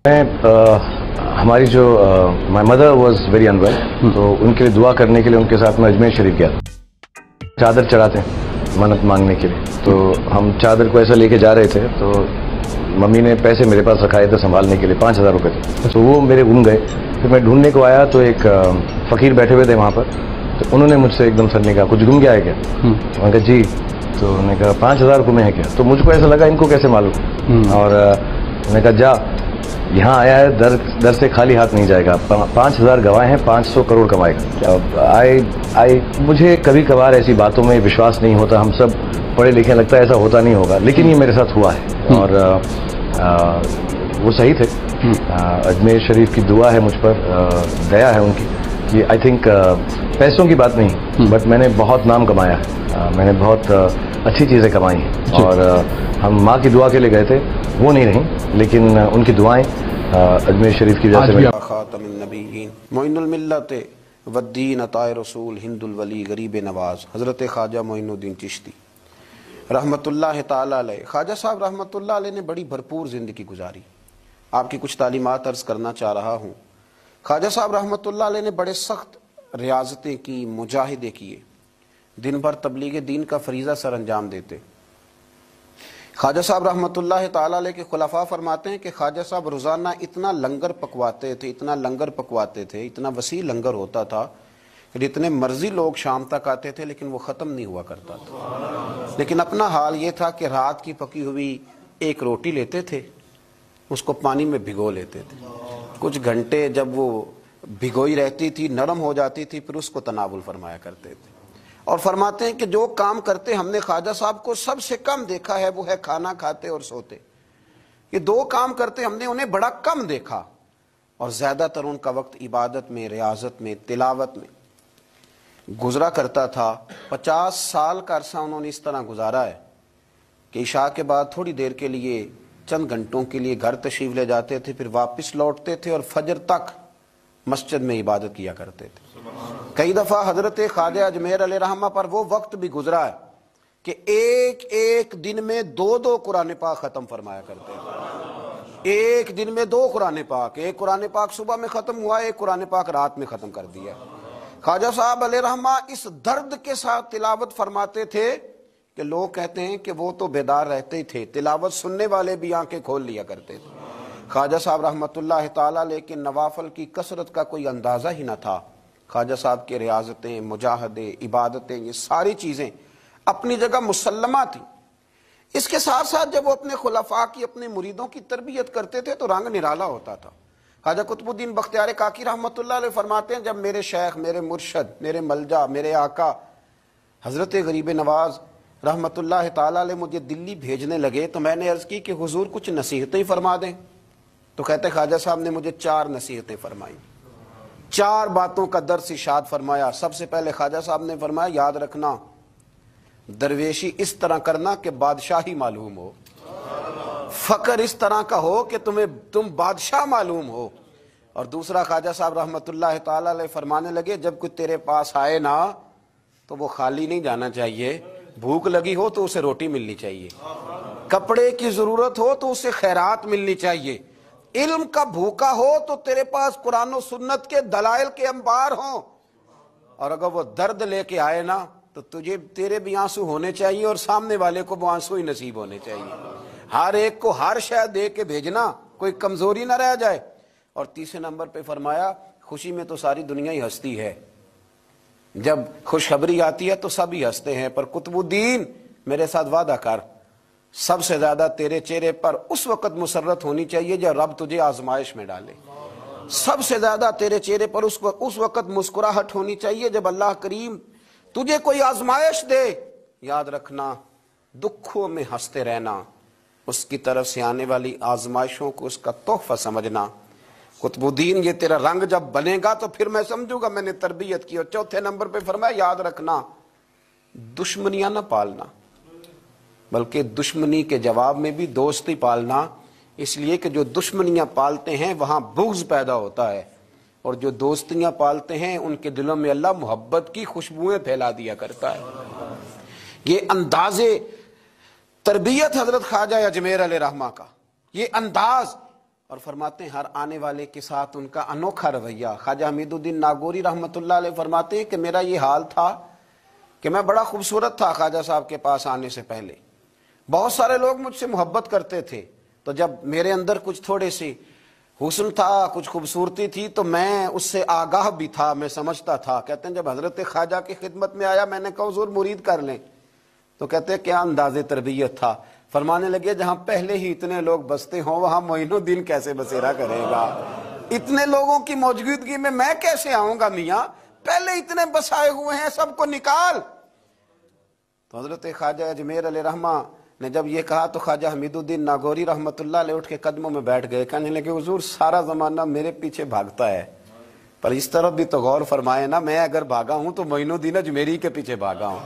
ہماری جو my mother was very unwell, تو ان کے لیے دعا کرنے کے لیے ان کے ساتھ میں اجمیر شریف گیا. چادر چڑھاتے ہیں منت مانگنے کے لیے، تو ہم چادر کو ایسا لے کے جا رہے تھے، تو ممی نے پیسے میرے پاس رکھائے تھے سنبھالنے کے لیے، 5000 روپے تھے. تو وہ میرے گم گئے. پھر میں ڈھونڈنے کو آیا تو ایک فقیر بیٹھے ہوئے تھے وہاں پر. تو انہوں نے مجھ سے ایک دم سر نے کہا کچھ گم گیا ہے کیا؟ میں نے کہا جی. تو انہوں نے کہا 5000 گمے ہیں کیا؟ تو مجھ کو ایسا لگا ان کو کیسے معلوم، اور میں نے کہا جا یہاں آیا ہے در سے خالی ہاتھ نہیں جائے گا. 5000 گوائے ہیں، 500 کروڑ کمائے گا. مجھے کبھی کبھار ایسی باتوں میں وشواس نہیں ہوتا. ہم سب پڑھے لکھے، لگتا ہے ایسا ہوتا نہیں ہوگا، لیکن یہ میرے ساتھ ہوا ہے اور وہ صحیح تھے. اجمیر شریف کی دعا ہے مجھ پر، دیا ہے ان کی کہ آئی تھنک پیسوں کی بات نہیں، بٹ میں نے بہت نام کمایا ہے، میں نے بہت اچھی چیزیں کمائی ہیں. اور ہم ماں کی دعا کے لیے گئے تھے، وہ نہیں رہیں، لیکن ان کی دعائیں اجمیر شریف کی وجہ سے. خاتم النبیین معین الملت والدین عطائے رسول ہند الولی غریب نواز حضرت خواجہ معین الدین چشتی رحمۃ اللہ تعالی علیہ. خواجہ صاحب رحمۃ اللہ علیہ نے بڑی بھرپور زندگی گزاری. آپ کی کچھ تعلیمات عرض کرنا چاہ رہا ہوں. خواجہ صاحب رحمۃ اللہ علیہ نے بڑے سخت ریاضتیں کی، مجاہدے کیے، دن بھر تبلیغ دین کا فریضہ سر انجام دیتے. خواجہ صاحب رحمۃ اللہ تعالی علیہ کے خلفاء فرماتے ہیں کہ خواجہ صاحب روزانہ اتنا لنگر پکواتے تھے، اتنا وسیع لنگر ہوتا تھا کہ جتنے مرضی لوگ شام تک آتے تھے لیکن وہ ختم نہیں ہوا کرتا تھا. لیکن اپنا حال یہ تھا کہ رات کی پکی ہوئی ایک روٹی لیتے تھے، اس کو پانی میں بھگو لیتے تھے. کچھ گھنٹے جب وہ بھگوئی رہتی تھی، نرم ہو جاتی تھی، پھر اس کو تناول فرمایا کرتے تھے. اور فرماتے ہیں کہ جو کام کرتے ہم نے خواجہ صاحب کو سب سے کم دیکھا ہے وہ ہے کھانا کھاتے اور سوتے. یہ دو کام کرتے ہم نے انہیں بڑا کم دیکھا، اور زیادہ تر ان کا وقت عبادت میں، ریاضت میں، تلاوت میں گزرا کرتا تھا. 50 سال کا عرصہ انہوں نے اس طرح گزارا ہے کہ عشاء کے بعد تھوڑی دیر کے لیے، چند گھنٹوں کے لیے گھر تشریف لے جاتے تھے، پھر واپس لوٹتے تھے اور فجر تک مسجد میں عبادت کیا کرتے تھے. کئی دفعہ حضرت خواجہ اجمیر علیہ رحمہ پر وہ وقت بھی گزرا ہے کہ ایک دن میں 2 قرآن پاک ختم فرمایا کرتے تھے. ایک دن میں 2 قرآن پاک، ایک قرآن پاک صبح میں ختم ہوا، ایک قرآن پاک رات میں ختم کر دیا. خواجہ صاحب علیہ رحمہ اس درد کے ساتھ تلاوت فرماتے تھے کہ لوگ کہتے ہیں کہ وہ تو بیدار رہتے ہی تھے، تلاوت سننے والے بھی آنکھیں کھول لیا کرتے تھے. خواجہ صاحب رحمۃ اللہ تعالیٰ لیکن نوافل کی کثرت کا کوئی اندازہ ہی نہ تھا. خواجہ صاحب کے ریاضتیں، مجاہدے، عبادتیں، یہ ساری چیزیں اپنی جگہ مسلمہ تھیں. اس کے ساتھ ساتھ جب وہ اپنے خلفاء کی، اپنے مریدوں کی تربیت کرتے تھے تو رنگ نرالا ہوتا تھا. خواجہ قطب الدین بختیار کاکی رحمۃ اللہ علیہ فرماتے ہیں جب میرے شیخ، میرے مرشد، میرے ملجا، میرے آقا حضرت غریب نواز رحمۃ اللہ تعالیٰ علیہ مجھے دلی بھیجنے لگے تو میں نے عرض کی کہ حضور کچھ نصیحتیں فرما دیں. تو کہتے خواجہ صاحب نے مجھے 4 نصیحتیں فرمائیں، 4 باتوں کا درس ارشاد فرمایا. سب سے پہلے خواجہ صاحب نے فرمایا یاد رکھنا درویشی اس طرح کرنا کہ بادشاہی معلوم ہو، فقر اس طرح کا ہو کہ تم بادشاہ معلوم ہو. اور دوسرا خواجہ صاحب رحمۃ اللہ تعالی علیہ فرمانے لگے جب کوئی تیرے پاس آئے نا تو وہ خالی نہیں جانا چاہیے. بھوک لگی ہو تو اسے روٹی ملنی چاہیے، کپڑے کی ضرورت ہو تو اسے خیرات ملنی چاہیے، علم کا بھوکا ہو تو تیرے پاس قرآن و سنت کے دلائل کے انبار ہوں، اور اگر وہ درد لے کے آئے نا تو تیرے بھی آنسو ہونے چاہیے اور سامنے والے کو وہ آنسو ہی نصیب ہونے چاہیے. ہر ایک کو ہر شے دے کے بھیجنا، کوئی کمزوری نہ رہ جائے. اور تیسرے نمبر پہ فرمایا خوشی میں تو ساری دنیا ہی ہنستی ہے، جب خوشخبری آتی ہے تو سب ہی ہنستے ہیں، پر قطب الدین میرے ساتھ وعدہ کر سب سے زیادہ تیرے چہرے پر اس وقت مسرت ہونی چاہیے جب رب تجھے آزمائش میں ڈالے. سب سے زیادہ تیرے چہرے پر اس وقت مسکراہٹ ہونی چاہیے جب اللہ کریم تجھے کوئی آزمائش دے. یاد رکھنا دکھوں میں ہنستے رہنا، اس کی طرف سے آنے والی آزمائشوں کو اس کا تحفہ سمجھنا. قطب الدین یہ تیرا رنگ جب بنے گا تو پھر میں سمجھوں گا میں نے تربیت کی. اور چوتھے نمبر پہ فرمایا یاد رکھنا دشمنیاں نہ پالنا، بلکہ دشمنی کے جواب میں بھی دوستی پالنا. اس لیے کہ جو دشمنیاں پالتے ہیں وہاں بغض پیدا ہوتا ہے، اور جو دوستیاں پالتے ہیں ان کے دلوں میں اللہ محبت کی خوشبوئیں پھیلا دیا کرتا ہے. یہ انداز تربیت حضرت خواجہ اجمیر علیہ رحمہ کا، یہ انداز اور فرماتے ہیں ہر آنے والے کے ساتھ ان کا انوکھا رویہ. خواجہ حمید الدین ناگوری رحمۃ اللہ علیہ فرماتے ہیں کہ میرا یہ حال تھا کہ میں بڑا خوبصورت تھا خواجہ صاحب کے پاس آنے سے پہلے. بہت سارے لوگ مجھ سے محبت کرتے تھے، تو جب میرے اندر کچھ تھوڑے سی حسن تھا، کچھ خوبصورتی تھی، تو میں اس سے آگاہ بھی تھا، میں سمجھتا تھا. کہتے ہیں جب حضرت خواجہ کی خدمت میں آیا میں نے کہا حضور مرید کر لیں، تو کہتے ہیں کیا انداز تربیت تھا. فرمانے لگے جہاں پہلے ہی اتنے لوگ بستے ہوں وہاں معین الدین کیسے بسیرا کرے گا؟ اتنے لوگوں کی موجودگی میں کیسے آؤں گا میاں؟ پہلے اتنے بسائے ہوئے ہیں، سب کو نکال. تو حضرت خواجہ اجمیر علیہ رحمہ نے جب یہ کہا تو خواجہ حمید الدین ناگوری رحمۃ اللہ علیہ اٹھ کے قدموں میں بیٹھ گئے. کہنے لگے حضور سارا زمانہ میرے پیچھے بھاگتا ہے، پر اس طرف بھی تو غور فرمائے نا، میں اگر بھاگا ہوں تو معین الدین اجمیری کے پیچھے بھاگا ہوں.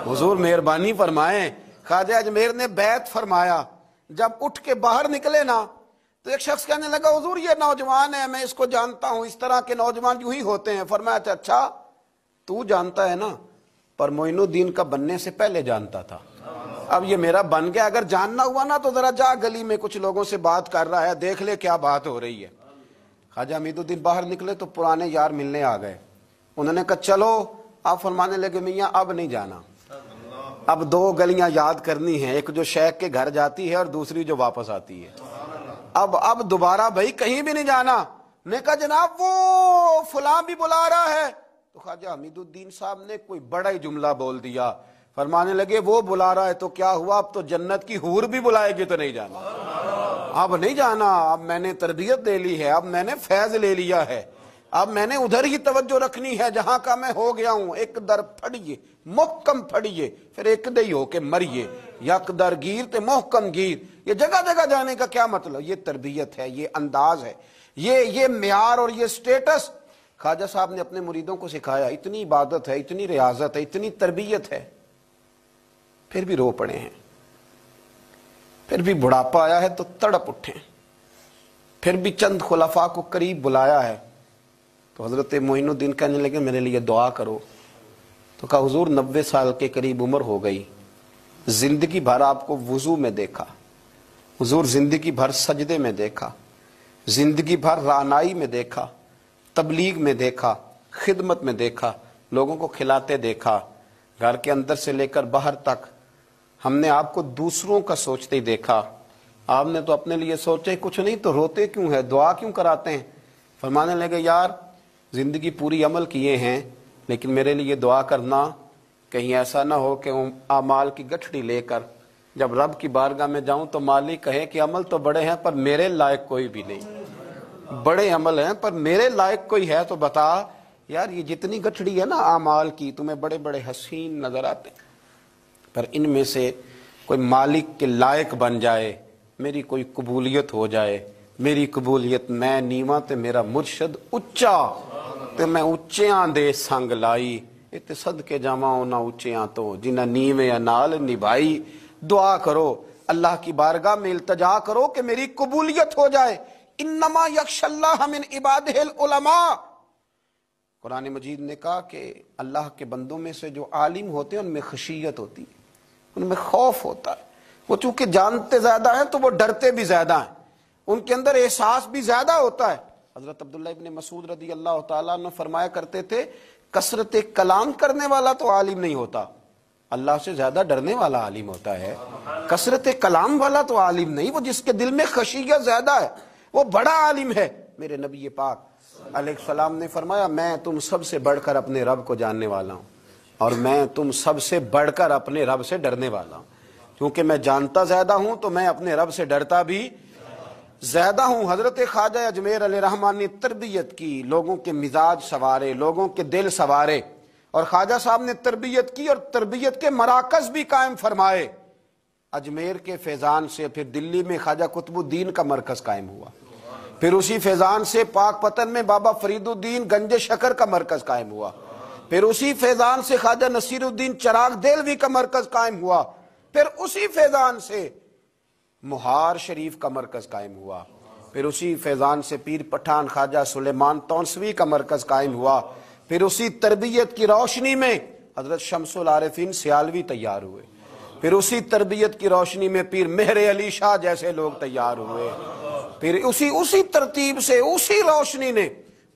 حضور مہربانی فرمائیں. خواجہ اجمیر نے بیعت فرمایا. جب اٹھ کے باہر نکلے نا تو ایک شخص کہنے لگا حضور یہ نوجوان ہے، میں اس کو جانتا ہوں، اس طرح کے نوجوان یوں ہی ہوتے ہیں. فرمایا اچھا تو جانتا ہے نا، پر معین الدین کا بننے سے پہلے جانتا تھا. اب یہ میرا بن گیا، اگر جاننا ہوا نا تو ذرا جا گلی میں کچھ لوگوں سے بات کر رہا ہے، دیکھ لے کیا بات ہو رہی ہے. خواجہ حمید الدین باہر نکلے تو پرانے یار ملنے آ گئے. انہوں نے کہا چلو. آپ فرمانے لگے میاں اب نہیں جانا، اب دو گلیاں یاد کرنی ہیں، ایک جو شیخ کے گھر جاتی ہے اور دوسری جو واپس آتی ہے. اب دوبارہ بھائی کہیں بھی نہیں جانا. نے کہا جناب وہ فلاں بھی بلا رہا ہے. تو خواجہ حمید الدین صاحب نے کوئی بڑا ہی جملہ بول دیا. فرمانے لگے وہ بلا رہا ہے تو کیا ہوا، اب تو جنت کی حور بھی بلائے گی تو نہیں جانا. اب نہیں جانا، اب میں نے تربیت لے لی ہے، اب میں نے فیض لے لیا ہے، اب میں نے ادھر ہی توجہ رکھنی ہے جہاں کا میں ہو گیا ہوں. ایک در پھڑیے محکم پھڑیے، پھر ایک دئی ہو کے مریے، یک در گیر تے محکم گیر. یہ جگہ جگہ جانے کا کیا مطلب؟ یہ تربیت ہے، یہ انداز ہے، یہ معیار اور یہ سٹیٹس خواجہ صاحب نے اپنے مریدوں کو سکھایا. اتنی عبادت ہے، اتنی ریاضت ہے، اتنی تربیت ہے، پھر بھی رو پڑے ہیں. پھر بھی بڑھاپا آیا ہے تو تڑپ اٹھے. پھر بھی چند خلفاء کو قریب بلایا ہے. تو حضرت معین الدین کہنے لگے میرے لیے دعا کرو. تو کہا حضور 90 سال کے قریب عمر ہو گئی، زندگی بھر آپ کو وضو میں دیکھا، حضور زندگی بھر سجدے میں دیکھا، زندگی بھر رعنائی میں دیکھا، تبلیغ میں دیکھا، خدمت میں دیکھا، لوگوں کو کھلاتے دیکھا، گھر کے اندر سے لے کر باہر تک ہم نے آپ کو دوسروں کا سوچتے ہی دیکھا. آپ نے تو اپنے لیے سوچے کچھ نہیں، تو روتے کیوں ہے، دعا کیوں کراتے ہیں؟ فرمانے لگے یار زندگی پوری عمل کیے ہیں، لیکن میرے لیے دعا کرنا، کہیں ایسا نہ ہو کہ اعمال کی گٹھڑی لے کر جب رب کی بارگاہ میں جاؤں تو مالک کہے کہ عمل تو بڑے ہیں پر میرے لائق کوئی بھی نہیں. بڑے عمل ہیں پر میرے لائق کوئی ہے تو بتا. یار یہ جتنی گٹھڑی ہے نا اعمال کی، تمہیں بڑے بڑے حسین نظر آتے، پر ان میں سے کوئی مالک کے لائق بن جائے، میری کوئی قبولیت ہو جائے. میری قبولیت میں نیواں تے میرا مرشد اچا تے میں اچیاں دے سنگ لائی. تے صدقے جاواں انہاں اچیاں تو جنہاں نیویں نال نبھائی. دعا کرو، اللہ کی بارگاہ میں التجا کرو کہ میری قبولیت ہو جائے. انما یخشی اللہ من عبادہ العلماء. قرآن مجید نے کہا کہ اللہ کے بندوں میں سے جو عالم ہوتے ہیں ان میں خشیت ہوتی ہے، ان میں خوف ہوتا ہے. وہ چونکہ جانتے زیادہ ہیں تو وہ ڈرتے بھی زیادہ ہیں، ان کے اندر احساس بھی زیادہ ہوتا ہے. حضرت عبداللہ ابن مسعود رضی اللہ تعالیٰ عنہ فرمایا کرتے تھے کثرت کلام کرنے والا تو عالم نہیں ہوتا، اللہ سے زیادہ ڈرنے والا عالم ہوتا ہے. کثرت کلام والا تو عالم نہیں، وہ جس کے دل میں خشیت زیادہ ہے وہ بڑا عالم ہے. میرے نبی پاک علیہ السلام نے فرمایا میں تم سب سے بڑھ کر اپنے رب کو جاننے والا ہوں اور میں تم سب سے بڑھ کر اپنے رب سے ڈرنے والا ہوں. کیونکہ میں جانتا زیادہ ہوں تو میں اپنے رب سے ڈرتا بھی زیادہ ہوں. حضرت خواجہ اجمیر علیہ رحمان نے تربیت کی، لوگوں کے مزاج سوارے، لوگوں کے دل سوارے، اور خواجہ صاحب نے تربیت کی اور تربیت کے مراکز بھی قائم فرمائے. اجمیر کے فیضان سے پھر دلی میں خواجہ قطب الدین کا مرکز قائم ہوا، پھر اسی فیضان سے پاک پتن میں بابا فرید الدین گنج شکر کا مرکز قائم ہوا، پھر اسی فیضان سے خواجہ نصیر الدین چراغ دہلوی کا مرکز قائم ہوا، پھر اسی فیضان سے مہار شریف کا مرکز قائم ہوا، پھر اسی فیضان سے پیر پٹھان خواجہ سلیمان تونسوی کا مرکز قائم ہوا، پھر اسی تربیت کی روشنی میں حضرت شمس العارفین سیالوی تیار ہوئے، پھر اسی تربیت کی روشنی میں پیر مہر علی شاہ جیسے لوگ تیار ہوئے. پھر اسی ترتیب سے اسی روشنی نے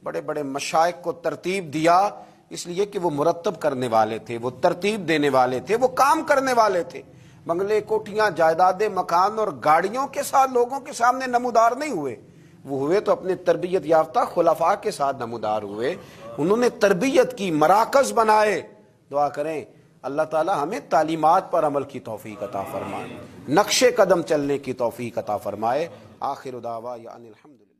بڑے بڑے مشائخ کو ترتیب دیا، اس لیے کہ وہ مرتب کرنے والے تھے، وہ ترتیب دینے والے تھے، وہ کام کرنے والے تھے۔ بنگلے، کوٹھیاں، جائیدادیں، مکان اور گاڑیوں کے ساتھ لوگوں کے سامنے نمودار نہیں ہوئے، وہ ہوئے تو اپنے تربیت یافتہ خلفاء کے ساتھ نمودار ہوئے، انہوں نے تربیت کی، مراکز بنائے۔ دعا کریں اللہ تعالی ہمیں تعلیمات پر عمل کی توفیق عطا فرمائے، نقش قدم چلنے کی توفیق عطا فرمائے۔ آخر دعوانا ان الحمد للہ۔